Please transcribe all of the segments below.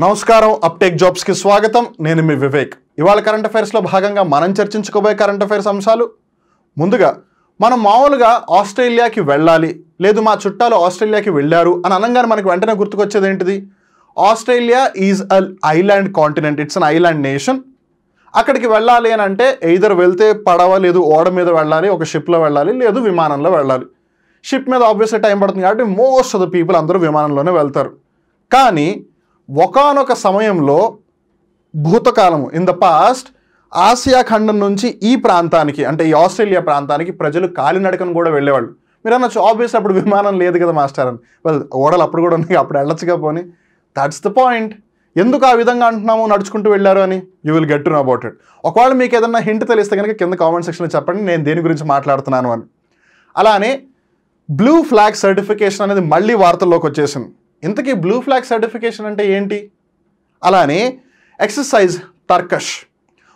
నమస్కారం uptake jobs కి స్వాగతం నేను మీ వివేక్ ఇవాళ కరెంట్ అఫైర్స్ లో భాగంగా మనం చర్చించుకోబోయే కరెంట్ అఫైర్స్ అంశాలు ముందుగా మనం మామూలుగా ఆస్ట్రేలియాకి వెళ్ళాలి లేదు మా చుట్టాలు ఆస్ట్రేలియాకి వెళ్ళారు అని అనగానే మనకు వెంటనే గుర్తుకొచ్చేది ఏంటిది Australia is a island continent it's an island nation అక్కడికి వెళ్ళాలి అని అంటే ఎయిదర్ వెళ్తే పడవ లేదు ఓడ మీద వెళ్ళాలి ఒక షిప్లో వెళ్ళాలి లేదు విమానంలో వెళ్ళాలి షిప్ మీద ఆబ్వియస్లీ టైం పడుతుంది కాబట్టి మోస్ట్ ఆఫ్ ద పీపుల్ అందరూ విమానంలోనే వెళ్తారు కానీ ఒకానొక సమయంలో భూతకాలము ఇన్ ద పాస్ట్ ఆసియా ఖండం నుంచి ఈ ప్రాంతానికి అంటే ఈ ఆస్ట్రేలియా ప్రాంతానికి ప్రజలు కాలినడకను కూడా వెళ్ళేవాళ్ళు మీరు అన్నచ్చు ఆబ్వియస్ అప్పుడు విమానం లేదు కదా మాస్టర్ అని ఓడలు అప్పుడు కూడా ఉన్నాయి అప్పుడు వెళ్ళొచ్చుగా పోనీ దట్స్ ద పాయింట్ ఎందుకు ఆ విధంగా అంటున్నాము నడుచుకుంటూ వెళ్ళారు అని you will get to know about it ఒకవేళ మీకు ఏదన్నా హింట్ తెలిస్తే కనుక కింద కామెంట్ సెక్షన్లో చెప్పండి నేను దేని గురించి మాట్లాడుతున్నాను అని అలానే బ్లూ ఫ్లాగ్ సర్టిఫికేషన్ అనేది మళ్ళీ వార్తల్లోకి వచ్చేసింది ఇంతకీ బ్లూ ఫ్లాగ్ సర్టిఫికేషన్ అంటే ఏంటి అలానే ఎక్సర్సైజ్ తర్కష్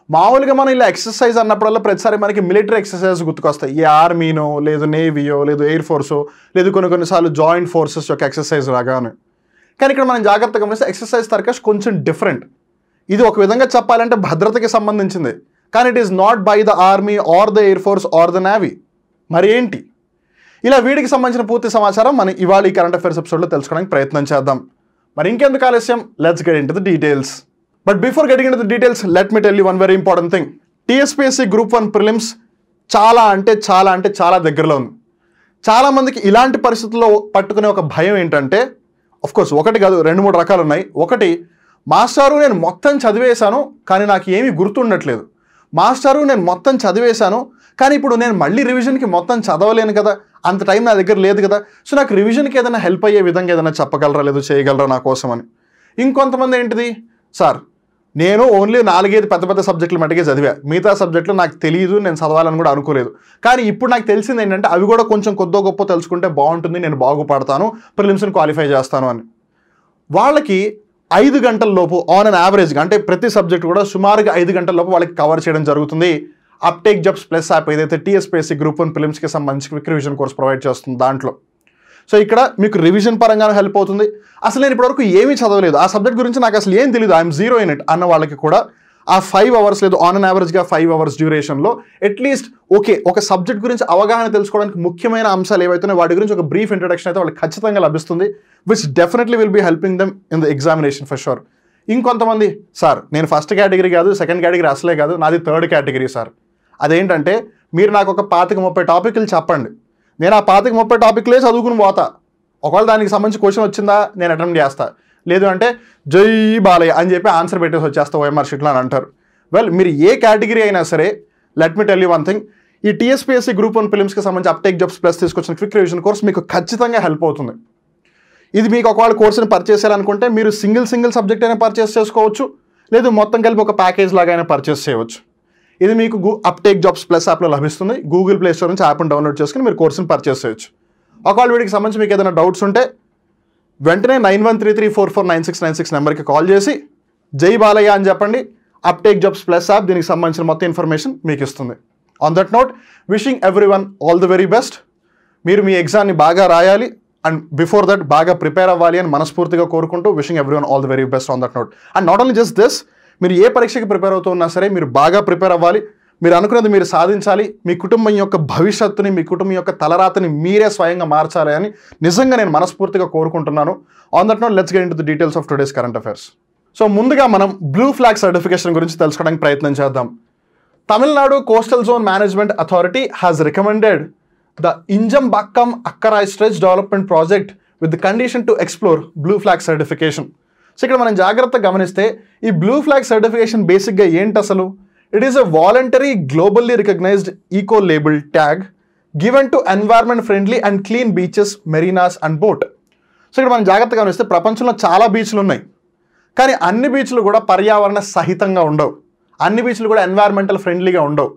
మామూలుగా మనం ఇలా ఎక్సర్సైజ్ అన్నప్పుడల్లా ప్రతిసారి మనకి మిలిటరీ ఎక్సర్సైజ్ గుర్తుకొస్తాయి ఈ ఆర్మీనో లేదు నేవీయో లేదు ఎయిర్ ఫోర్సో లేదు కొన్నిసార్లు జాయింట్ ఫోర్సెస్ యొక్క ఎక్సర్సైజ్ లాగానే కానీ ఇక్కడ మనం జాగ్రత్తగా గమనిస్తే ఎక్సర్సైజ్ తర్కష్ కొంచెం డిఫరెంట్ ఇది ఒక విధంగా చెప్పాలంటే భద్రతకి సంబంధించింది కానీ it is not by the army or the air force or the navy మరి ఏంటి ఇలా వీడికి సంబంధించిన పూర్తి సమాచారం మనం ఇవాళ ఈ కరెంట్ అఫైర్స్ ఎపిసోడ్లో తెలుసుకోవడానికి ప్రయత్నం చేద్దాం మరి ఇంకెందుకు ఆలస్యం let's get into the details but before getting into the details let me tell you one very important thing TSPSC group 1 prelims చాలా దగ్గరలో ఉంది చాలామందికి ఇలాంటి పరిస్థితుల్లో పట్టుకునే ఒక భయం ఏంటంటే కోర్స్ ఒకటి కాదు 2-3 రకాలు ఉన్నాయి ఒకటి మాస్టారు నేను మొత్తం చదివేశాను కానీ నాకు ఏమీ గుర్తుండట్లేదు మాస్టారు నేను మొత్తం చదివేశాను కానీ ఇప్పుడు నేను మళ్ళీ రివిజన్కి మొత్తం చదవలేను కదా అంత టైం నా దగ్గర లేదు కదా సో నాకు రివిజన్కి ఏదైనా హెల్ప్ అయ్యే విధంగా ఏదైనా చెప్పగలరా లేదు చేయగలరా నా కోసం అని ఇంకొంతమంది ఏంటిది సార్ నేను ఓన్లీ 4-5 పెద్ద సబ్జెక్టులు మట్టుకే చదివా మిగతా సబ్జెక్టులు నాకు తెలియదు నేను చదవాలని కూడా అనుకోలేదు కానీ ఇప్పుడు నాకు తెలిసింది ఏంటంటే అవి కూడా కొంచెం కొద్దో గొప్ప తెలుసుకుంటే బాగుంటుంది నేను బాగుపడతాను ప్రిలిమ్స్ని క్వాలిఫై చేస్తాను అని వాళ్ళకి 5 గంటల లోపు ఆన్ అన్ యావరేజ్గా అంటే ప్రతి సబ్జెక్ట్ కూడా సుమారుగా 5 గంటల లోపు వాళ్ళకి కవర్ చేయడం జరుగుతుంది అప్టేక్ జాబ్స్ ప్లస్ యాప్ ఏదైతే టీఎస్పీఎస్సీ గ్రూప్ 1 ప్రిలిమ్స్కి సంబంధించి క్విక్ రివిజన్ కోర్స్ ప్రొవైడ్ చేస్తుంది దాంట్లో సో ఇక్కడ మీకు రివిజన్ పరంగానే హెల్ప్ అవుతుంది అసలు నేను ఇప్పటివరకు ఏమీ చదవలేదు ఆ సబ్జెక్ట్ గురించి నాకు అసలు ఏం తెలియదు ఐఎమ్ జీరో ఇన్ ఇట్ అన్న వాళ్ళకి కూడా ఆ 5 అవర్స్ లేదు ఆన్ అన్ యావరేజ్గా 5 అవర్స్ డ్యూరేషన్లో అట్లీస్ట్ ఓకే ఒక సబ్జెక్ట్ గురించి అవగాహన తెలుసుకోవడానికి ముఖ్యమైన అంశాలు ఏవైతున్నాయో వాటి గురించి ఒక బ్రీఫ్ ఇంట్రడక్షన్ అయితే వాళ్ళకి ఖచ్చితంగా లభిస్తుంది which definitely will be helping them in the examination for sure ఇంకొంతమంది సార్ నేను ఫస్ట్ కేటగిరీ కాదు సెకండ్ కేటగిరీ అసలే కాదు నాది 3rd కేటగిరీ సార్ అదేంటంటే మీరు నాకు ఒక 25-30 టాపిక్లు చెప్పండి నేను ఆ 25-30 టాపిక్లే చదువుకుని పోతా ఒకవేళ దానికి సంబంధించి క్వశ్చన్ వచ్చిందా నేను అటెంప్ట్ చేస్తా లేదు అంటే జై బాలయ్య అని చెప్పి ఆన్సర్ పెట్టేసి వచ్చేస్తా ఓఎంఆర్ షీట్లో అని అంటారు వెల్ మీరు ఏ కేటగిరీ అయినా సరే let me tell you one thing ఈ టీఎస్పీఎస్సీ గ్రూప్ 1 ప్రిలిమ్స్కి సంబంధించి అప్టేక్ జాబ్స్ ప్లస్ తీసుకొచ్చిన క్విక్ రివిజన్ కోర్స్ మీకు ఖచ్చితంగా హెల్ప్ అవుతుంది ఇది మీకు ఒకవేళ కోర్సుని పర్చేస్ చేయాలనుకుంటే మీరు సింగిల్ సబ్జెక్ట్ అయినా పర్చేస్ చేసుకోవచ్చు లేదు మొత్తం కలిపి ఒక ప్యాకేజ్ లాగా అయినా పర్చేస్ చేయవచ్చు ఇది మీకు అప్టేక్ జాబ్స్ ప్లస్ యాప్లో లభిస్తుంది గూగుల్ ప్లే స్టోర్ నుంచి యాప్ని డౌన్లోడ్ చేసుకుని మీరు కోర్సుని పర్చేస్ చేయొచ్చు ఒకవేళ వీడికి సంబంధించి మీకు ఏదైనా డౌట్స్ ఉంటే వెంటనే 9133449696 నెంబర్కి కాల్ చేసి జై బాలయ్య అని చెప్పండి అప్టేక్ జాబ్స్ ప్లస్ యాప్ దీనికి సంబంధించిన మొత్తం ఇన్ఫర్మేషన్ మీకు ఇస్తుంది on that note wishing everyone all the very best మీరు మీ ఎగ్జామ్ని బాగా రాయాలి అండ్ బిఫోర్ దట్ బాగా ప్రిపేర్ అవ్వాలి అని మనస్ఫూర్తిగా కోరుకుంటూ wishing everyone all the very best on that note and not only just this మీరు ఏ పరీక్షకి ప్రిపేర్ అవుతున్నా సరే మీరు బాగా ప్రిపేర్ అవ్వాలి మీరు అనుకున్నది మీరు సాధించాలి మీ కుటుంబం యొక్క భవిష్యత్తుని మీ కుటుంబం యొక్క తలరాతని మీరే స్వయంగా మార్చాలి అని నిజంగా నేను మనస్ఫూర్తిగా కోరుకుంటున్నాను on that note let's get into the details of today's current affairs so ముందుగా మనం బ్లూ ఫ్లాగ్ సర్టిఫికేషన్ గురించి తెలుసుకోవడానికి ప్రయత్నం చేద్దాం Tamil Nadu coastal zone management authority has recommended the Injambakkam Akkarai stretch development project with the condition to explore blue flag certification so ఇక్కడ మనం జాగ్రత్తగా గమనిస్తే ఈ బ్లూ ఫ్లాగ్ సర్టిఫికేషన్ బేసిక్గా ఏంటి అసలు it is a voluntary globally recognised eco label tag given to environment friendly and clean beaches marinas and boat so ఇక్కడ మనం జాగ్రత్తగా గమనిస్తే ప్రపంచంలో చాలా బీచ్లు ఉన్నాయి కానీ అన్ని బీచ్లు కూడా పర్యావరణ సహితంగా ఉండవు అన్ని బీచ్లు కూడా ఎన్వైర్న్మెంటల్ ఫ్రెండ్లీగా ఉండవు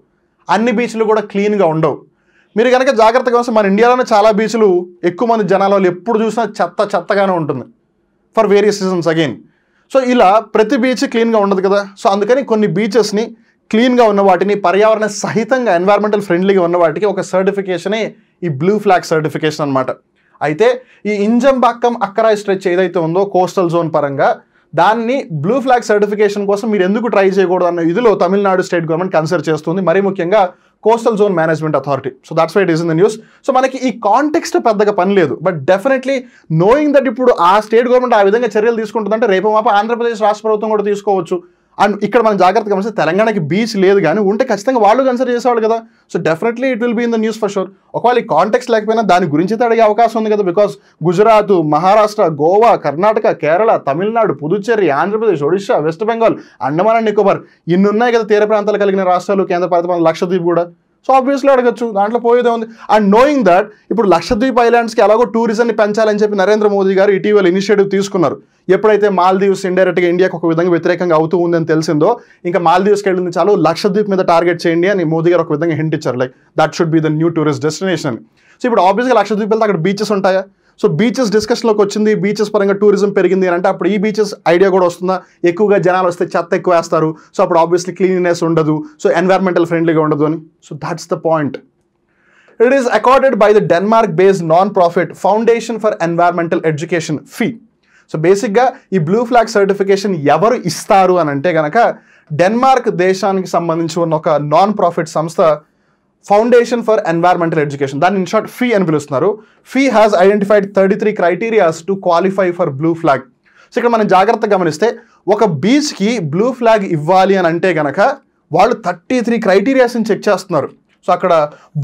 అన్ని బీచ్లు కూడా క్లీన్గా ఉండవు మీరు కనుక జాగ్రత్తగా గమనిస్తే మన ఇండియాలోనే చాలా బీచ్లు ఎక్కువ మంది జనాలు ఎప్పుడు చూసినా చెత్తగానే ఉంటుంది for various reasons again so ఇలా ప్రతి బీచ్ క్లీన్గా ఉండదు కదా సో అందుకని కొన్ని బీచెస్ని క్లీన్గా ఉన్న వాటిని పర్యావరణ సహితంగా ఎన్వైర్న్మెంటల్ ఫ్రెండ్లీగా ఉన్న వాటికి ఒక సర్టిఫికేషనే ఈ బ్లూ ఫ్లాగ్ సర్టిఫికేషన్ అనమాట అయితే ఈ ఇంజంబాక్కం అక్కరాయ్ స్ట్రెచ్ ఏదైతే ఉందో కోస్టల్ జోన్ పరంగా దాన్ని బ్లూ ఫ్లాగ్ సర్టిఫికేషన్ కోసం మీరు ఎందుకు ట్రై చేయకూడదు అన్న ఇదిలో తమిళనాడు స్టేట్ గవర్నమెంట్ కన్సిడర్ చేస్తుంది, మరీ ముఖ్యంగా coastal zone management authority. So that's why it is in the news. So మనకి ఈ కాంటెక్స్ట్ పెద్దగా పని లేదు, బట్ డెఫినెట్లీ నోయింగ్ దట్ ఇప్పుడు ఆ స్టేట్ గవర్నమెంట్ ఆ విధంగా చర్యలు తీసుకుంటుందంటే రేపు మాప ఆంధ్రప్రదేశ్ రాష్ట్ర ప్రభుత్వం కూడా తీసుకోవచ్చు. అండ్ ఇక్కడ మనం జాగ్రత్తగా గమనిస్తే తెలంగాణకి బీచ్ లేదు, కానీ ఉంటే ఖచ్చితంగా వాళ్ళు కన్సిడర్ చేసేవాళ్ళు కదా. So definitely it will be in the news for sure. ఒకవేళ ఈ కాంటెక్స్ట్ లేకపోయినా దాని గురించి అయితే అడిగే అవకాశం ఉంది కదా, because Gujarat, Maharashtra, Goa, Karnataka, Kerala, Tamil Nadu, Puducherry, Andhra Pradesh, Odisha, west Bengal, Andaman and Nicobar ఇన్ని ఉన్నాయి కదా తీర ప్రాంతాలు కలిగిన రాష్ట్రాలు, కేంద్రపాలిత ప్రాంతాలు, లక్షద్వీప్ కూడా. సో ఆబ్వియస్లీ అడగచ్చు, దాంట్లో పోయేదే ఉంది. అండ్ నోయింగ్ దట్ ఇప్పుడు లక్షద్వీప్ ఐలాండ్స్కి ఎలాగో టూరిజంని పెంచాలని చెప్పి నరేంద్ర మోదీ గారు ఇటీవల ఇనిషియేటివ్ తీసుకున్నారు. ఎప్పుడైతే మాల్దీవ్స్ ఇండైరెక్ట్గా ఇండియాకి ఒక విధంగా వ్యతిరేకంగా అవుతూ ఉందని తెలిసిందో, ఇంకా మాల్దీవ్స్కి వెళ్ళింది చాలు, లక్షద్వీప్ మీద టార్గెట్ చేయండి అని మోదీ గారు ఒక విధంగా హింట్ ఇచ్చారు, like that should be the new tourist destination. So ఇప్పుడు ఆబ్వియస్గా లక్షద్వీప్ వెళ్తే అక్కడ బీచెస్ ఉంటాయా? సో బీచెస్ డిస్కషన్లోకి వచ్చింది, బీచెస్ పరంగా టూరిజం పెరిగింది అని అంటే అప్పుడు ఈ బీచెస్ ఐడియా కూడా వస్తుందా? ఎక్కువగా జనాలు వస్తే చెత్త ఎక్కువ వేస్తారు, సో అప్పుడు ఆబ్వియస్లీ క్లీన్లీనెస్ ఉండదు, సో ఎన్వైర్మెంటల్ ఫ్రెండ్లీగా ఉండదు అని. So that's the point. It is accorded by the Denmark based non profit foundation for environmental education fee. So బేసిక్గా ఈ బ్లూ ఫ్లాగ్ సర్టిఫికేషన్ ఎవరు ఇస్తారు అని అంటే కనుక డెన్మార్క్ దేశానికి సంబంధించి ఉన్న ఒక నాన్ ప్రాఫిట్ సంస్థ ఫౌండేషన్ ఫర్ ఎన్వైర్మెంటల్ ఎడ్యుకేషన్, దాన్ని ఇన్ షార్ట్ ఫీ అని పిలుస్తున్నారు. Fee has identified 33 criterias to qualify for blue flag. So ఇక్కడ మనం జాగ్రత్తగా గమనిస్తే ఒక బీచ్కి బ్లూ ఫ్లాగ్ ఇవ్వాలి అని అంటే కనుక వాళ్ళు 33 క్రైటీరియాస్ని చెక్ చేస్తున్నారు. సో అక్కడ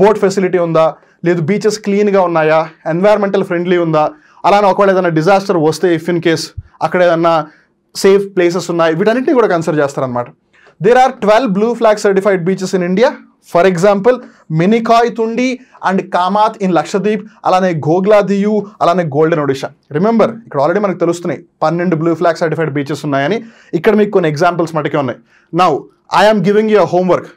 బోట్ ఫెసిలిటీ ఉందా, లేదు బీచెస్ క్లీన్గా ఉన్నాయా, ఎన్వైర్మెంటల్ ఫ్రెండ్లీ ఉందా, అలానే ఒకవేళ ఏదైనా డిజాస్టర్ వస్తే ఇఫ్ ఇన్ కేస్ అక్కడ ఏదన్నా సేఫ్ ప్లేసెస్ ఉన్నాయి, వీటన్నిటిని కూడా కన్సిడర్ చేస్తారనమాట. There are 12 blue flag certified beaches in India. For example Minicoy Thundi and Kadmat in Lakshadweep, అలానే గోగ్లా దియు, అలానే గోల్డెన్ ఒడిషా. రిమెంబర్ ఇక్కడ ఆల్రెడీ మనకు తెలుస్తున్నాయి 12 బ్లూ ఫ్లాగ్ సర్టిఫైడ్ బీచెస్ ఉన్నాయని. ఇక్కడ మీకు కొన్ని ఎగ్జాంపుల్స్ మటుకే ఉన్నాయి. Now I'm giving you homework.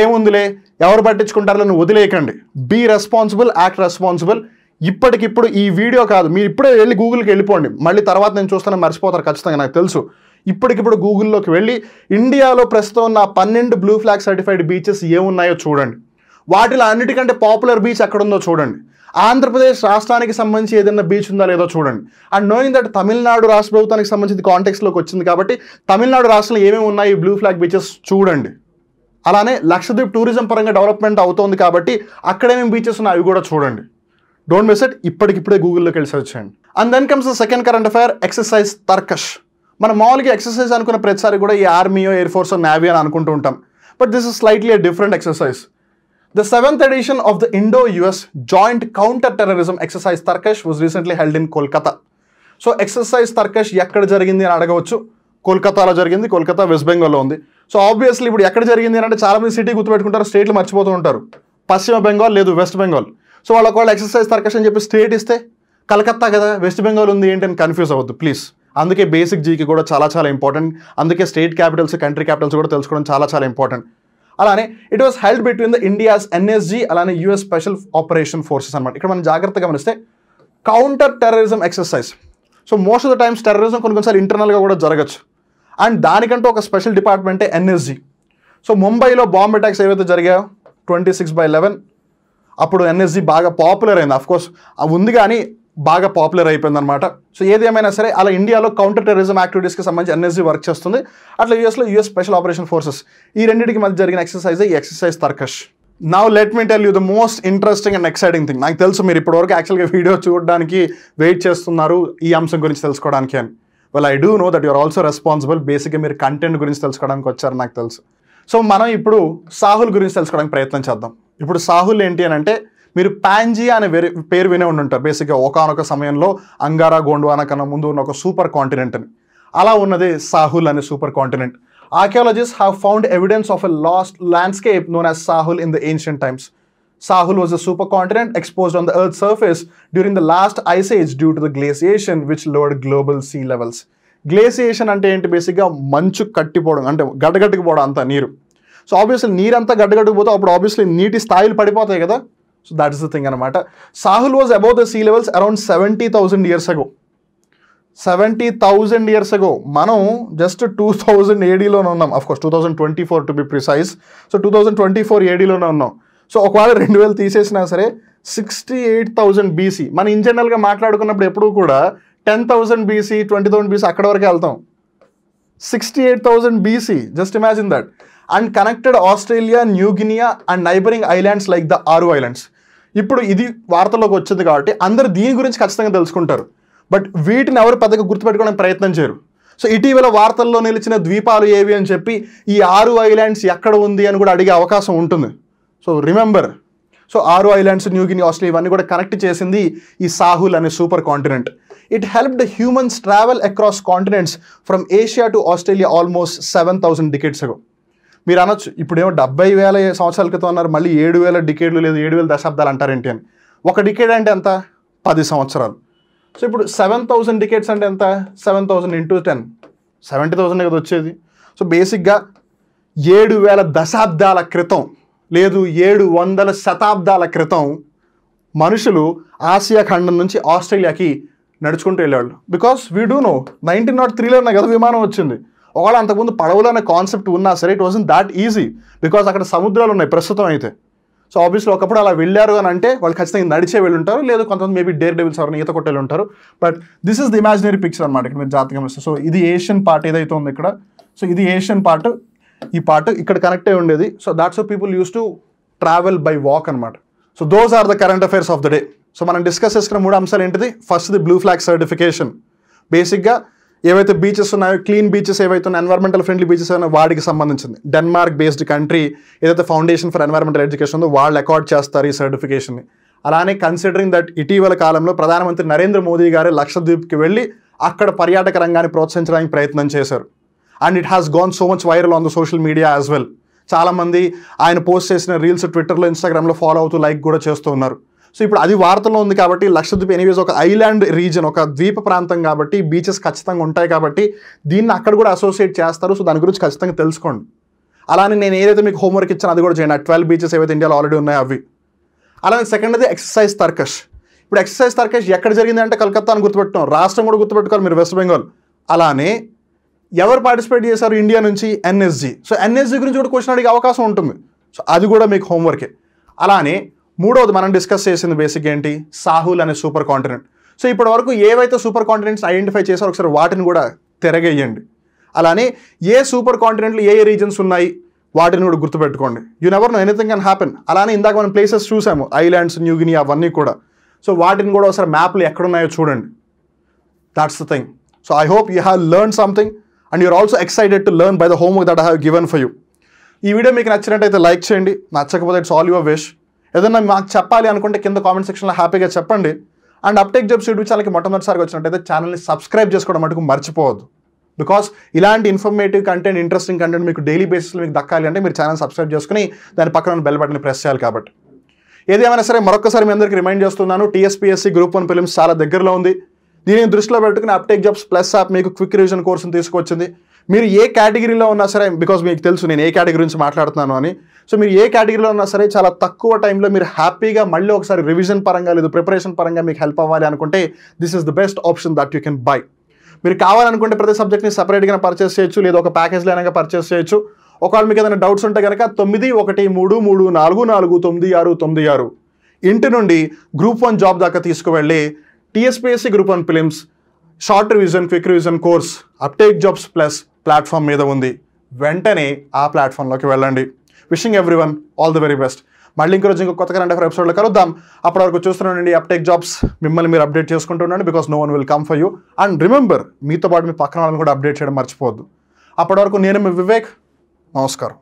ఏముందిలే ఎవరు పట్టించుకుంటారో నువ్వు వదిలేయకండి. Be responsible, act responsible. ఇప్పటికిప్పుడు ఈ వీడియో కాదు, మీరు ఇప్పుడే వెళ్ళి గూగుల్కి వెళ్ళిపోండి, మళ్ళీ తర్వాత నేను చూస్తాను మర్చిపోతారు ఖచ్చితంగా, నాకు తెలుసు. ఇప్పటికిప్పుడు గూగుల్లోకి వెళ్ళి ఇండియాలో ప్రస్తుతం ఉన్న 12 బ్లూ ఫ్లాగ్ సర్టిఫైడ్ బీచెస్ ఏమున్నాయో చూడండి. వాటిలో అన్నిటికంటే పాపులర్ బీచ్ ఎక్కడుందో చూడండి. ఆంధ్రప్రదేశ్ రాష్ట్రానికి సంబంధించి ఏదైనా బీచ్ ఉందా లేదో చూడండి. అండ్ నోయింగ్ దట్ తమిళనాడు రాష్ట్ర ప్రభుత్వానికి సంబంధించి కాంటెక్స్లోకి వచ్చింది కాబట్టి తమిళనాడు రాష్ట్రంలో ఏమేమి ఉన్నాయి బ్లూ ఫ్లాగ్ బీచెస్ చూడండి. అలానే లక్షద్వీప్ టూరిజం పరంగా డెవలప్మెంట్ అవుతోంది కాబట్టి అక్కడేమేమి బీచెస్ ఉన్నాయి అవి కూడా చూడండి. Don't miss it. ఇప్పటికిప్పుడే గూగుల్లోకి వెళ్ళి సెర్చ్ చేయండి. And then comes the second current affair, exercise Tarkash. మనం మామూలుగా ఎక్సర్సైజ్ అనుకున్న ప్రతిసారి కూడా ఈ ఆర్మీయో, ఎయిర్ ఫోర్సో, నేవీ అని అనుకుంటూ ఉంటాం. But this is slightly a different exercise. The 7th edition of the Indo-US Joint Counter-Terrorism Exercise Tarkash was recently held in Kolkata. So exercise Tarkash ఎక్కడ జరిగింది అని అడగవచ్చు. కోల్కతాలో జరిగింది, కోల్కతా వెస్ట్ బెంగాల్లో ఉంది. సో ఆబ్వియస్లీ ఇప్పుడు ఎక్కడ జరిగింది అంటే చాలా మంది సిటీ గుర్తుపెట్టుకుంటారు, స్టేట్లు మర్చిపోతూ ఉంటారు. పశ్చిమ బెంగాల్ లేదు వెస్ట్ బెంగాల్. సో వాళ్ళకి వాళ్ళు ఎక్సర్సైజ్ తర్కష్ అని చెప్పి స్టేట్ ఇస్తే కలకత్తా కదా వెస్ట్ బెంగాల్ ఉంది ఏంటి అని కన్ఫ్యూజ్ అవ్వద్దు ప్లీజ్. అందుకే బేసిక్ జీకి కూడా చాలా చాలా ఇంపార్టెంట్. అందుకే స్టేట్ క్యాపిటల్స్, కంట్రీ క్యాపిటల్స్ కూడా తెలుసుకోవడం చాలా చాలా ఇంపార్టెంట్. అలానే it was held between the India's NSG అలానే యూఎస్ స్పెషల్ ఆపరేషన్ ఫోర్సెస్ అనమాట. ఇక్కడ మనం జాగ్రత్తగా గమనిస్తే counter terrorism exercise. So most of the times terrorism కొన్నిసార్లు ఇంటర్నల్గా కూడా జరగచ్చు. అండ్ దానికంటూ ఒక స్పెషల్ డిపార్ట్మెంటే ఎన్ఎస్జీ. సో ముంబైలో బాంబ్ అటాక్స్ ఏవైతే జరిగాయో 26/11 అప్పుడు ఎన్ఎస్జీ బాగా పాపులర్ అయింది. అఫ్కోర్స్ ఉంది కానీ బాగా పాపులర్ అయిపోయింది అనమాట. సో ఏదేమైనా సరే అలా ఇండియాలో కౌంటర్ టెర్రరిజం యాక్టివిటీస్కి సంబంధించి ఎన్ఎస్జీ వర్క్ చేస్తుంది. అట్లా యూఎస్లో యూఎస్ స్పెషల్ ఆపరేషన్ ఫోర్సెస్. ఈ రెండింటికి మధ్య జరిగిన ఎక్సర్సైజ్ ఈ exercise Tarkash. Now let me tell you the most interesting and exciting thing. నాకు తెలుసు మీరు ఇప్పటివరకు యాక్చువల్గా వీడియో చూడడానికి వెయిట్ చేస్తున్నారు ఈ అంశం గురించి తెలుసుకోవడానికి అని. Well I do know that you're also responsible. బేసిక్గా మీరు కంటెంట్ గురించి తెలుసుకోవడానికి వచ్చారు నాకు తెలుసు. సో మనం ఇప్పుడు సాహుల్ గురించి తెలుసుకోవడానికి ప్రయత్నం చేద్దాం. ఇప్పుడు సాహుల్ ఏంటి అని అంటే మీరు పాంజియా అనే పేరు వినే ఉండుంటారు. బేసిక్గా ఒకానొక సమయంలో అంగారా గోండ్వానా కన్నా ముందు ఉన్న ఒక సూపర్ కాంటినెంట్ అని. అలా ఉన్నది సాహుల్ అనే super continent. Archaeologists have found evidence of a lost landscape known as Sahul in the ancient times. Sahul was a supercontinent exposed on the Earth's surface during the last ice age due to the glaciation which lowered global sea levels. Glaciation అంటే ఏంటి? బేసిక్గా మంచు కట్టిపోవడం, అంటే గడ్డగట్టుకుపోవడం అంతా నీరు. So obviously నీరంతా గడ్డగట్టుకుపోతే అప్పుడు obviously నీటి స్థాయిలు పడిపోతాయి కదా. So that is the thing అనమాట. Sahul was above the sea levels around 70,000 years ago. 70,000 years ago. మనం జస్ట్ 2000 ADలోనే ఉన్నాం. Of course 2024 to be precise. So 2024 ADలోనే ఉన్నాం. సో ఒకవేళ 2000 తీసేసినా సరే 68,000 BC. మన ఇన్ జనరల్గా మాట్లాడుకున్నప్పుడు ఎప్పుడు కూడా 10,000 BC 20,000 BC అక్కడ వరకు వెళ్తాం. 68,000 BC, just imagine that, and connected Australia, New Guinea and neighboring islands like the Aru Islands. ఇప్పుడు ఇది వార్తల్లోకి వచ్చింది కాబట్టి అందరూ దీని గురించి ఖచ్చితంగా తెలుసుకుంటారు, బట్ వీటిని ఎవరు పెద్దగా గుర్తుపెట్టుకోవడానికి ప్రయత్నం చేయరు. సో ఇటీవల వార్తల్లో నిలిచిన ద్వీపాలు ఏవి అని చెప్పి ఈ ఆరు ఐలాండ్స్ ఎక్కడ ఉంది అని కూడా అడిగే అవకాశం ఉంటుంది. సో రిమెంబర్, సో ఆరు ఐలాండ్స్, న్యూ గిని, ఆస్ట్రేలియా ఇవన్నీ కూడా కనెక్ట్ చేసింది ఈ సాహుల్ అనే super continent. It helped humans travel across continents from Asia to Australia almost 7,000 decades అగో. మీరు అనొచ్చు ఇప్పుడేమో 70,000 సంవత్సరాల క్రితం అన్నారు, మళ్ళీ 7,000 డికేడ్లు లేదు 7,000 దశాబ్దాలు అంటారేంటి అని. ఒక డికేడ్ అంటే ఎంత? 10 సంవత్సరాలు. సో ఇప్పుడు 7,000 డికేడ్స్ అంటే ఎంత? 7,000 × 10 70,000 కదా వచ్చేది. సో బేసిక్గా 7,000 దశాబ్దాల క్రితం లేదు 700 శతాబ్దాల క్రితం మనుషులు ఆసియా ఖండం నుంచి ఆస్ట్రేలియాకి నడుచుకుంటూ వెళ్ళేవాళ్ళు. బికాస్ వీ డూ నో 1903లోనే కదా విమానం వచ్చింది. ఒకవేళ అంతకుముందు పడవలు అనే కాన్సెప్ట్ ఉన్నా సరే it wasn't that easy, because అక్కడ సముద్రాలు ఉన్నాయి ప్రస్తుతం అయితే. సో ఆబ్వియస్లీ ఒకప్పుడు అలా వెళ్ళారు అని అంటే వాళ్ళు ఖచ్చితంగా నడిచే వెళ్ళి ఉంటారు, లేదు కొంతమంది మేబీ డేర్ డెవిల్స్ ఎవరైనా ఈత కొట్టేళ్ళు ఉంటారు. But this is the imaginary picture అనమాట. ఇక్కడ మీరు జాతకం ఇస్తారు. సో ఇది ఏషియన్ పార్ట్ ఏదైతే ఉంది ఇక్కడ, సో ఇది ఏషియన్ పార్ట్, ఈ పార్ట్ ఇక్కడ కనెక్ట్ అయి ఉండేది. So that's how people use to travel by walk అనమాట. So those are the current affairs of the day. So మనం డిస్కస్ చేసుకున్న 3 అంశాలు ఏంటిది? First the blue flag certification. బేసిక్గా ఏవైతే బీచెస్ ఉన్నాయో, క్లీన్ బీచెస్ ఏవైతే ఉన్నాయో, ఎన్వైర్మెంటల్ ఫ్రెండ్లీ బీచెస్ ఏమైనా వాటికి సంబంధించింది. డెన్మార్క్ బేస్డ్ కంట్రీ ఏదైతే ఫౌండేషన్ ఫర్ ఎన్వైర్మెంటల్ ఎడ్యుకేషన్ ఉందో వాళ్ళు అకార్డ్ చేస్తారు ఈ సర్టిఫికేషన్ని. అలానే కన్సిడరింగ్ దట్ ఇటీవల కాలంలో ప్రధానమంత్రి నరేంద్ర మోదీ గారు లక్షద్వీప్కి వెళ్ళి అక్కడ పర్యాటక రంగాన్ని ప్రోత్సహించడానికి ప్రయత్నం చేశారు. And it has gonna so much viral on the social media as well. చాలామంది ఆయన పోస్ట్ చేసిన రీల్స్ ట్విట్టర్లో, ఇన్స్టాగ్రామ్లో ఫాలో అవుతూ లైక్ కూడా చేస్తూ ఉన్నారు. సో ఇప్పుడు అది వార్తల్లో ఉంది కాబట్టి లక్షద్వీప్ ఎనీవేస్ ఒక ఐలాండ్ రీజన్, ఒక ద్వీప ప్రాంతం కాబట్టి బీచెస్ ఖచ్చితంగా ఉంటాయి కాబట్టి దీన్ని అక్కడ కూడా అసోసియేట్ చేస్తారు. సో దాని గురించి ఖచ్చితంగా తెలుసుకోండి. అలానే నేను ఏదైతే మీకు హోంవర్క్ ఇచ్చానో అది కూడా చేయండి. 12 బీచెస్ ఏవైతే ఇండియాలో ఆల్రెడీ ఉన్నాయో అవి. అలానే సెకండ్ అది ఎక్సర్సైజ్ తర్కష్. ఇప్పుడు ఎక్సర్సైజ్ తర్కష్ ఎక్కడ జరిగింది అంటే కలకత్తా అని గుర్తుపెట్టుకోండి, రాష్ట్రం కూడా గుర్తుపెట్టుకోవాలి మీరు, వెస్ట్ బెంగాల్. అలానే ఎవరు పార్టిసిపేట్ చేశారు ఇండియా నుంచి? ఎన్ఎస్జీ. సో ఎన్ఎస్జీ గురించి కూడా క్వశ్చన్ అడిగే అవకాశం ఉంటుంది. సో అది కూడా మీకు హోంవర్కే. అలానే మూడవది మనం డిస్కస్ చేసింది బేసిక్ ఏంటి? సాహుల్ అనే సూపర్ కాంటినెంట్. సో ఇప్పటి వరకు ఏవైతే సూపర్ కాంటినెంట్స్ ఐడెంటిఫై చేశారో ఒకసారి వాటిని కూడా తిరగేయండి. అలానే ఏ సూపర్ కాంటినెంట్లు ఏ రీజన్స్ ఉన్నాయి వాటిని కూడా గుర్తుపెట్టుకోండి. You never know, anything can happen. అలానే ఇందాక మనం ప్లేసెస్ చూసాము, ఐలాండ్స్, న్యూ గిని అవన్నీ కూడా. సో వాటిని కూడా ఒకసారి మ్యాప్లు ఎక్కడున్నాయో చూడండి. That's the thing. So I hope you have learn something and you're also excited to learn by the homework that I have given for you. ఈ వీడియో మీకు నచ్చినట్టయితే లైక్ చేయండి, నచ్చకపోతే ఇట్స్ ఆల్ యువర్ విష్. ఏదన్నా మాకు చెప్పాలి అనుకుంటే కింద కామెంట్ సెక్షన్లో హ్యాపీగా చెప్పండి. అండ్ అప్టేక్ జాబ్స్ యూట్యూబ్ ఛానల్కి మొట్టమొదటిసారిగా వచ్చినట్టయితే ఛానల్ని సబ్స్క్రైబ్ చేసుకోవడం మటుకు మర్చిపోవద్దు. బికాస్ ఇలాంటి ఇన్ఫర్మేటివ్ కంటెంట్, ఇంట్రెస్టింగ్ కంటెంట్ మీకు డైలీ బేసిస్లో మీకు దక్కాలి అంటే మీరు ఛానల్ సబ్స్క్రైబ్ చేసుకుని దాని పక్కన బెల్ బటన్ ప్రెస్ చేయాలి. కాబట్టి ఏదేమైనా సరే మరొకసారి మీ అందరికీ రిమైండ్ చేస్తున్నాను, టీఎస్పీఎస్సీ గ్రూప్ 1 ప్రిలిమ్స్ చాలా దగ్గరలో ఉంది. దీనిని దృష్టిలో పెట్టుకుని అప్టేక్ జాబ్స్ ప్లస్ యాప్ మీకు క్విక్ రివిజన్ కోర్సును తీసుకొచ్చింది. మీరు ఏ కేటగిరీలో ఉన్నా సరే, బికాజ్ మీకు తెలుసు నేను ఏ కేటగిరీ గురించి మాట్లాడుతున్నాను అని. సో మీరు ఏ కేటగిరీలో ఉన్నా సరే చాలా తక్కువ టైంలో మీరు హ్యాపీగా మళ్ళీ ఒకసారి రివిజన్ పరంగా లేదు ప్రిపరేషన్ పరంగా మీకు హెల్ప్ అవ్వాలి అనుకుంటే this is the best option that you can buy. మీరు కావాలనుకుంటే ప్రతి సబ్జెక్ట్ని సపరేట్గా పర్చేస్ చేయొచ్చు, లేదా ఒక ప్యాకేజ్లో అయినా పర్చేస్ చేయొచ్చు. ఒకవేళ మీకు ఏదైనా డౌట్స్ ఉంటే కనుక 9133449696 ఇంటి నుండి గ్రూప్ 1 జాబ్ దాకా తీసుకువెళ్ళి TSPSC group 1 prelims short revision, quick revision course uptake jobs plus platform మీద ఉంది. వెంటనే ఆ ప్లాట్ఫామ్లోకి వెళ్ళండి. Wishing everyone all the very best. మళ్ళీ ఇంకో రోజు ఇంకో కొత్త కరెంట్ అఫైర్ ఎపిసోడ్లో కలుద్దాం. అప్పటి వరకు చూస్తున్నానండి అప్టేక్ జాబ్స్. మిమ్మల్ని మీరు అప్డేట్ చేసుకుంటూ ఉండండి, because no one will come for you. And remember, మీతో పాటు మీ పక్కన వాళ్ళని కూడా అప్డేట్ చేయడం మర్చిపోవద్దు. అప్పటి వరకు నేను మీ వివేక్. నమస్కారం.